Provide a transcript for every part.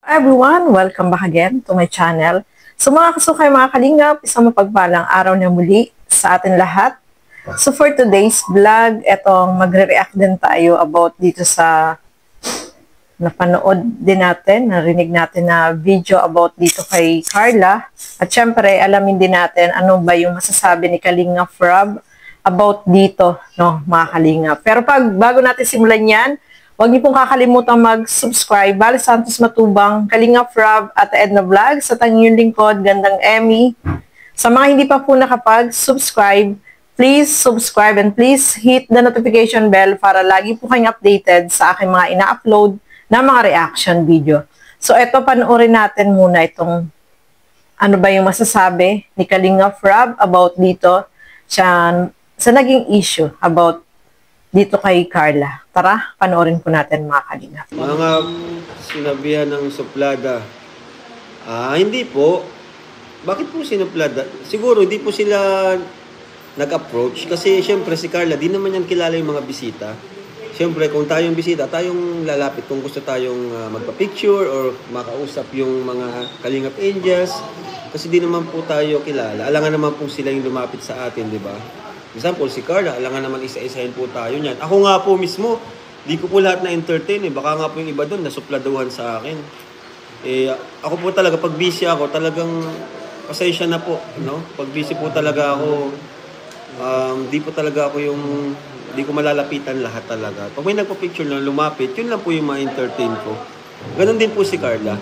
Everyone, welcome back again to my channel. So mga kasukay, mga kalingap, isang mapagpalang araw na muli sa atin lahat. So for today's vlog, etong magre-react din tayo about dito sa napanood din natin, narinig natin na video about dito kay Carla. At syempre, alamin din natin ano ba yung masasabi ni Kalingap Rob about dito, no, mga kalingap. Pero bago natin simulan yan, huwag niyo pong kakalimutan mag-subscribe. Bale Santos Matubang, Kalingap Rob at Edna Vlogs at ang inyong lingkod, Gandang Emmy. Sa mga hindi pa po nakapag-subscribe, please subscribe and please hit the notification bell para lagi po kayong updated sa aking mga ina-upload na mga reaction video. So ito, panoorin natin muna itong ano ba yung masasabi ni Kalingap Rob about dito sa naging issue about dito kay Carla. Tara, panoorin po natin mga kalingap. Mga sinabihan ng suplada, hindi po. Bakit po sinuplada? Siguro hindi po sila nag-approach kasi syempre si Carla, di naman yan kilala yung mga bisita. Syempre kung tayong bisita, tayong lalapit kung gusto tayong magpa-picture or makausap yung mga Kalingap Angels. Kasi di naman po tayo kilala. Alangan naman po sila yung lumapit sa atin, di ba? Example, si Carla, alangan naman isa-isahin po tayo niyan. Ako nga po mismo, di ko po lahat na-entertain eh. Baka nga po yung iba doon, nasupladuhan sa akin. Ako po talaga, pag busy ako, talagang pasensya na po, no? Pag busy po talaga ako, di po talaga ako yung, di ko malalapitan lahat talaga. Pag may nagpa-picture na lumapit, yun lang po yung ma-entertain ko. Ganon din po si Carla.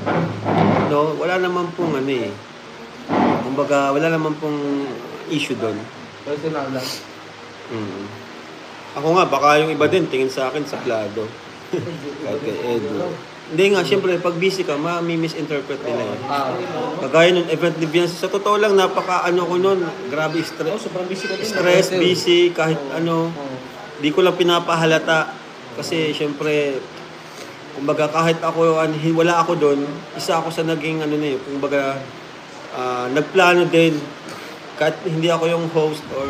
No? Wala naman pong kumbaga, wala naman pong issue doon. Personal lang. Ako nga, baka yung iba din, tingin sa akin, saklado. Kahit kay Edu. Hindi nga, siyempre, pag busy ka, misinterpret nila yun. Kagaya nun, event ni Beyonce, sa totoo lang, napaka-ano ko nun, grabe stress. Sobrang busy ka din. Stress, busy, kahit di ko lang pinapahalata. Kasi, siyempre, kumbaga, kahit ako, wala ako doon, isa ako sa naging, kumbaga, nagplano din. Kahit hindi ako yung host or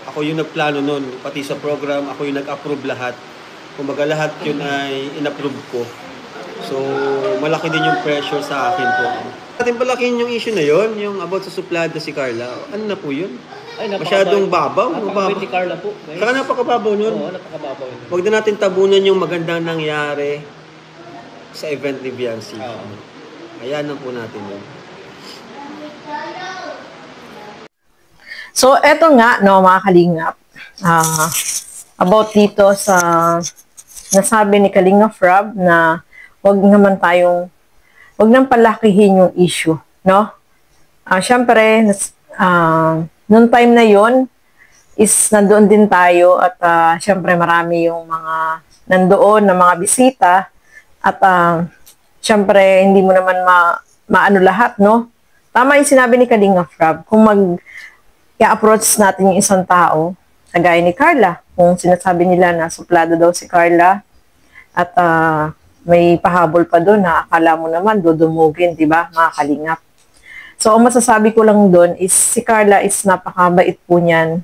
ako yung nagplano nun, pati sa program, ako yung nag-approve lahat. Kumbaga lahat yun ay in-approve ko. So, malaki din yung pressure sa akin po. Ating palakin yung issue na yun, yung about sa suplada si Carla. Ano na po yun? Ay, masyadong babaw. Napakabait ni Carla po. Saka napakababaw nun. Oo, napakababaw yun. Huwag na natin tabunan yung magandang nangyari sa event ni Beyonce. Ayan na po natin yun. So, eto nga, no, mga kalingap, about dito sa nasabi ni Kalingap Rob na wag nang palakihin yung issue, no? Syempre, noong time na yon is nandoon din tayo at syempre marami yung mga nandoon na mga bisita at syempre hindi mo naman maano lahat, no? Tama yung sinabi ni Kalingap Rob, kung i-approach natin yung isang tao, kagaya ni Carla, kung sinasabi nila na suplado daw si Carla, at may pahabol pa doon na akala mo naman dudumugin, di ba, mga kalingap. So, ang masasabi ko lang doon is si Carla is napakabait po niyan.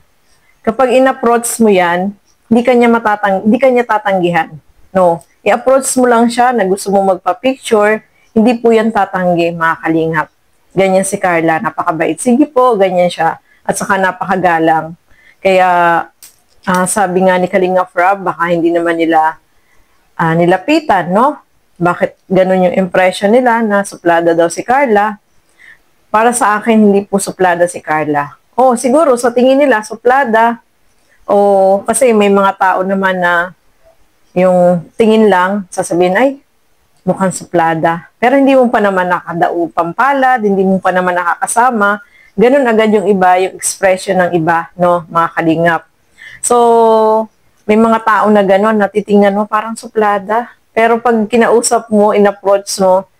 Kapag in-approach mo yan, hindi kanya tatanggihan. No, i-approach mo lang siya na gusto mo magpa-picture, hindi po yan tatanggi, mga kalingap. Ganyan si Carla, napakabait. Sige po, ganyan siya. At saka napakagalang. Kaya sabi nga ni Kalingap Rob, baka hindi naman nila nilapitan, no? Bakit ganun yung impression nila na suplada daw si Carla? Para sa akin, hindi po suplada si Carla. Siguro sa tingin nila, suplada. Kasi may mga tao naman na yung tingin lang, sasabihin, ay, mukhang suplada. Pero hindi mo pa naman nakadaupang palad, hindi mo pa naman nakakasama. Ganun agad yung iba, yung expression ng iba, no, mga kalingap. So, may mga tao na ganun, natitingnan mo parang suplada. Pero pag kinausap mo, in-approach mo,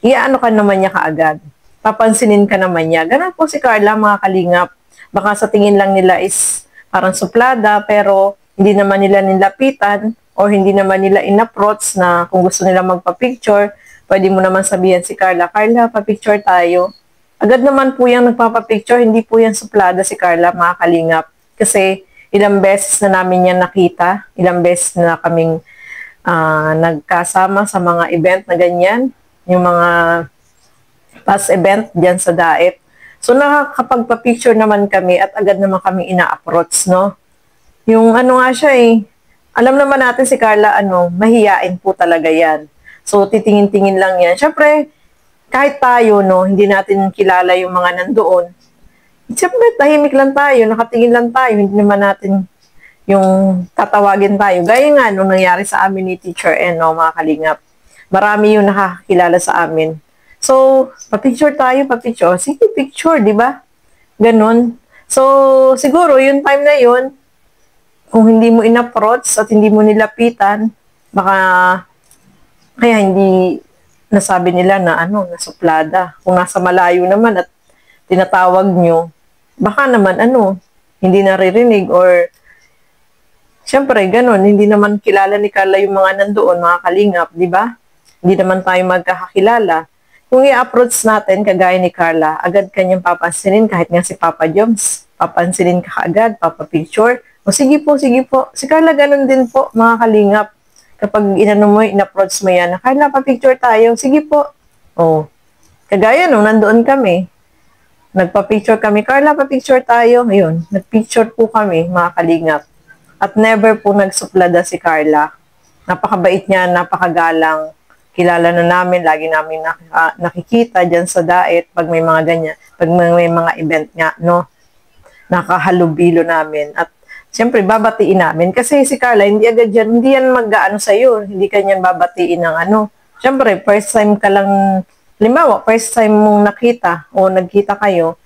iaano ka naman niya kaagad. Papansinin ka naman niya. Ganun po si Carla, mga kalingap. Baka sa tingin lang nila is parang suplada, pero hindi naman nila nilapitan o hindi naman nila in-approach na kung gusto nila magpa-picture, pwede mo naman sabihin si Carla, Carla, pa-picture tayo. Agad naman po yung nagpapapicture, hindi po yan suplada si Carla, mga kalingap. Kasi ilang beses na namin yan nakita, ilang beses na kaming nagkasama sa mga event na ganyan. yung mga past event diyan sa Daet. So nakakapagpa-picture naman kami at agad naman kami ina-approach, no? Yung ano nga siya alam naman natin si Carla, mahiyain po talaga yan. So titingin-tingin lang yan. Syempre, kahit tayo, no, hindi natin kilala yung mga nandoon. Siyempre, tahimik lang tayo, nakatingin lang tayo, hindi naman natin yung tatawagin tayo. Gaya nga, nung nangyari sa amin ni Teacher N, no, mga kalingap. Marami yung nakakilala sa amin. So, pa-picture tayo, pa-picture. Sige, picture, di ba? Ganon. So, siguro, yung time na yun, kung hindi mo in-approach at hindi mo nilapitan, baka, kaya hindi nasabi nila na nasuplada. Kung nasa malayo naman at tinatawag nyo, baka naman hindi naririnig or syempre ganun, hindi naman kilala ni Carla yung mga nandoon, mga kalingap, di ba? Hindi naman tayo magkakakilala. Kung i-approach natin, kagaya ni Carla, agad kanyang papansinin, kahit nga si Papa Joms, papansinin ka agad, papapicture. O sige po, sige po. Si Carla ganun din po, mga kalingap. Kapag in-approach mo yan, Carla, pa-picture tayo. Sige po. O, kagaya nung nandoon kami, nagpa-picture kami. Carla, pa-picture tayo. Ayun, nag-picture po kami, mga kalingap. At never po nagsuplada si Carla. Napakabait niya, napakagalang. Kilala na namin, lagi namin nakikita dyan sa Daet pag may mga ganyan, pag may mga event nga, no? Nakahalubilo namin. At siyempre, babatiin namin. Kasi si Carla, hindi agad yan, hindi yan mag-ano sa'yo. Hindi kanyan babatiin ng Siyempre, first time ka lang, halimbawa, first time mong nakita o nagkita kayo,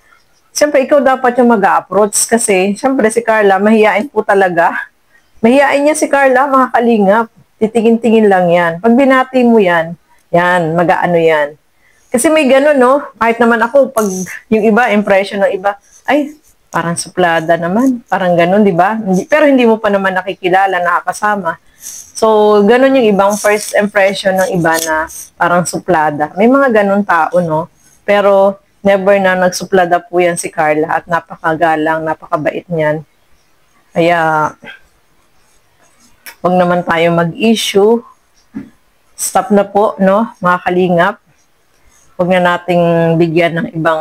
siyempre, ikaw dapat yung mag-approach kasi, siyempre, si Carla, mahihain po talaga. Mahihain niya si Carla, mga kalingap. Titingin-tingin lang yan. Pag binati mo yan, mag-aano yan. Kasi may gano'n, no? Kahit naman ako, pag yung iba, impression ng iba, ay, parang suplada naman. Parang gano'n, di ba? Pero hindi mo pa naman nakikilala, nakakasama. So, gano'n yung ibang first impression ng iba na parang suplada. May mga gano'n tao, no? Pero, never na nagsuplada po yan si Carla at napakagalang, napakabait niyan. Kaya, huwag naman tayo mag-issue. Stop na po, no, mga kalingap. Huwag na nating bigyan ng ibang,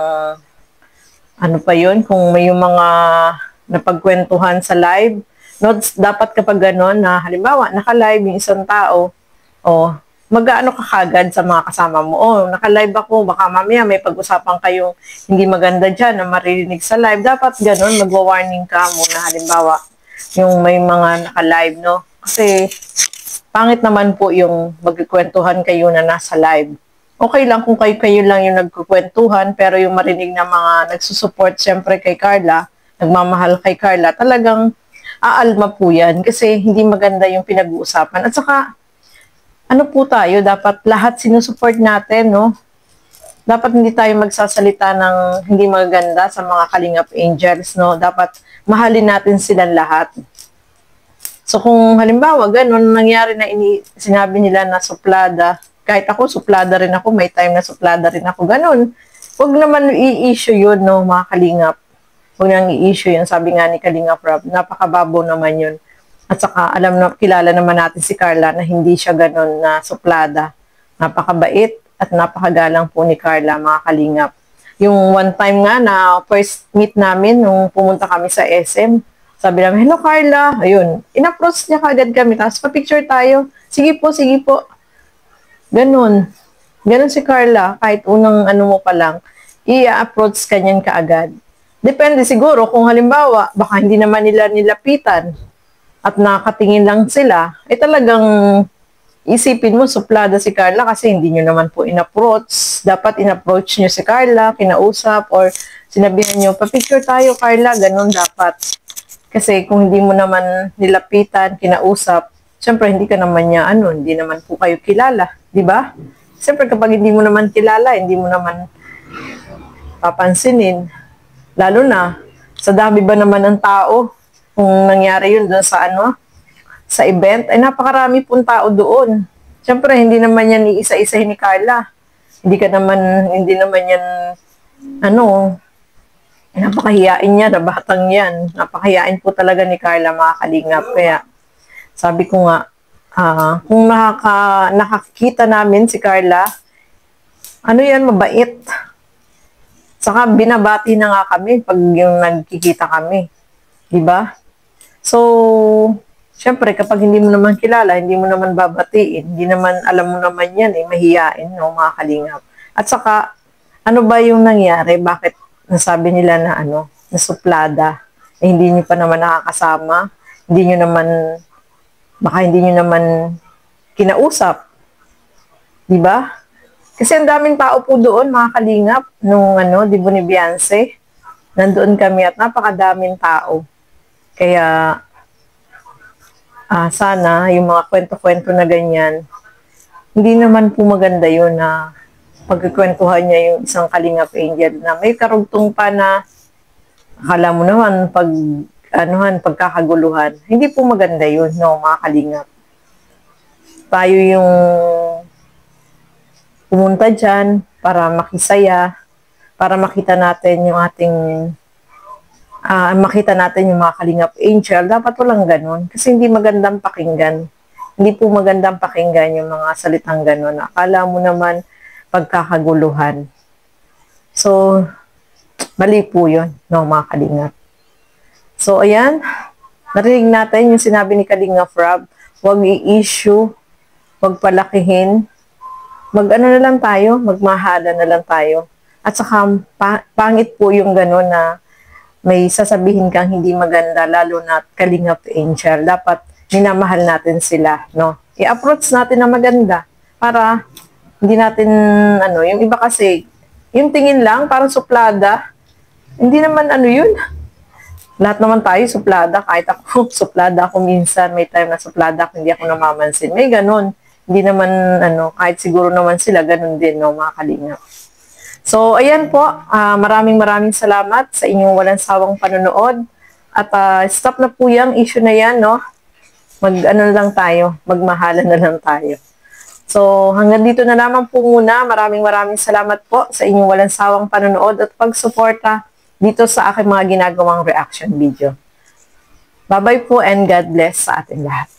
kung may yung mga napagkwentuhan sa live. No, dapat kapag gano'n na, halimbawa, naka-live yung isang tao, mag-aano ka kagad sa mga kasama mo. Naka-live ako, baka mamaya may pag-usapan kayong hindi maganda dyan na maririnig sa live. Dapat gano'n, magwa-warning ka muna, halimbawa, yung may mga naka-live, no? Kasi, pangit naman po yung magkikwentuhan kayo na nasa live. Okay lang kung kayo lang yung nagkukwentuhan, pero yung marinig na mga nagsusupport siyempre kay Carla, nagmamahal kay Carla, talagang aalma po yan kasi hindi maganda yung pinag-uusapan. At saka, po tayo, dapat lahat sinusupport natin, no? Dapat hindi tayo magsasalita ng hindi maganda sa mga Kalingap Angels, no? Dapat mahalin natin silang lahat. So kung halimbawa ganun nangyari na sinabi nila na suplada, kahit ako suplada rin ako, may time na suplada rin ako, ganun. Huwag naman i-issue yun, no, mga Kalingap. Huwag nang i-issue yun, sabi nga ni Kalingap Rob, napakababaw naman yun. At saka kilala naman natin si Carla na hindi siya ganun na suplada. Napakabait at napakagalang po ni Carla, mga Kalingap. Yung one time nga na first meet namin nung pumunta kami sa SM, sabi namin, hello Carla. Ayun, in-approach niya kagad kami. Tapos pa-picture tayo. Sige po, sige po. Ganun. Ganun si Carla. Kahit unang mo pa lang, i-approach ka niyan kaagad. Depende siguro kung halimbawa, baka hindi naman nila nilapitan at nakatingin lang sila, talagang isipin mo, suplada si Carla kasi hindi nyo naman po in-approach. Dapat in-approach nyo si Carla, kinausap, or sinabihan nyo, pa-picture tayo Carla, ganun dapat. Kasi kung hindi mo naman nilapitan, kinausap, siyempre hindi ka naman niya, hindi naman po kayo kilala, di ba? Siyempre kapag hindi mo naman kilala, hindi mo naman papansinin. Lalo na, sa dami ba naman ng tao, kung nangyari yun doon sa event, ay napakarami pong tao doon. Siyempre, hindi naman yan iisa-isahin ni Carla. Hindi naman yan, napakahiyain niya, na batang yan. Napakahiyain po talaga ni Carla, mga Kalingap. Kaya, sabi ko nga, kung nakakita namin si Carla, Ano yan, mabait. Saka binabati na nga kami pag yung nagkikita kami. Diba? So, syempre, kapag hindi mo naman kilala, hindi mo naman babatiin, hindi naman, alam mo naman yan, mahihiyain, no, mga kalingap. At saka, ano ba yung nangyari? Bakit nasabi nila na nasuplada? Hindi nyo pa naman nakakasama, hindi nyo naman, baka hindi nyo naman kinausap. Diba? Kasi ang daming tao po doon, mga kalingap, nung di ba ni Beyonce, nandoon kami at napakadaming tao. Kaya, sana yung mga kwento-kwento na ganyan, hindi naman po maganda yun na pagkikwentuhan niya yung isang Kalingap Angel na may karugtong pa na akala mo naman pagkakaguluhan. Hindi po maganda yun, no, mga Kalingap. Tayo yung pumunta dyan para makisaya, para makita natin yung mga Kalingap Angel. Dapat walang ganun. Kasi hindi magandang pakinggan. Hindi po magandang pakinggan yung mga salitang ganun. Akala mo naman pagkakaguluhan. So, mali po yun, no, mga Kalingap. So, ayan. Narinig natin yung sinabi ni Kalingap Rob. Huwag i-issue, huwag palakihin, na lang tayo, magmahala na lang tayo. At saka, pangit po yung gano'n na may sasabihin kang hindi maganda, lalo na Kalingap Angel. Dapat, minamahal natin sila, no? I-approach natin na maganda para hindi natin, yung iba kasi, yung tingin lang, parang suplada. Hindi naman yun. Lahat naman tayo suplada. Kahit ako, suplada ako minsan. May time na suplada ako, hindi ako namamansin. May ganun. Hindi naman, kahit siguro naman sila, ganun din, no, mga Kalingap. So, ayan po. Maraming salamat sa inyong walang sawang panonood. At stop na po yung issue na yan, no? Lang tayo. Magmahalan na lang tayo. So, hanggang dito na lamang po muna. Maraming salamat po sa inyong walang sawang panonood at pagsuporta dito sa aking mga ginagawang reaction video. Bye-bye po and God bless sa ating lahat.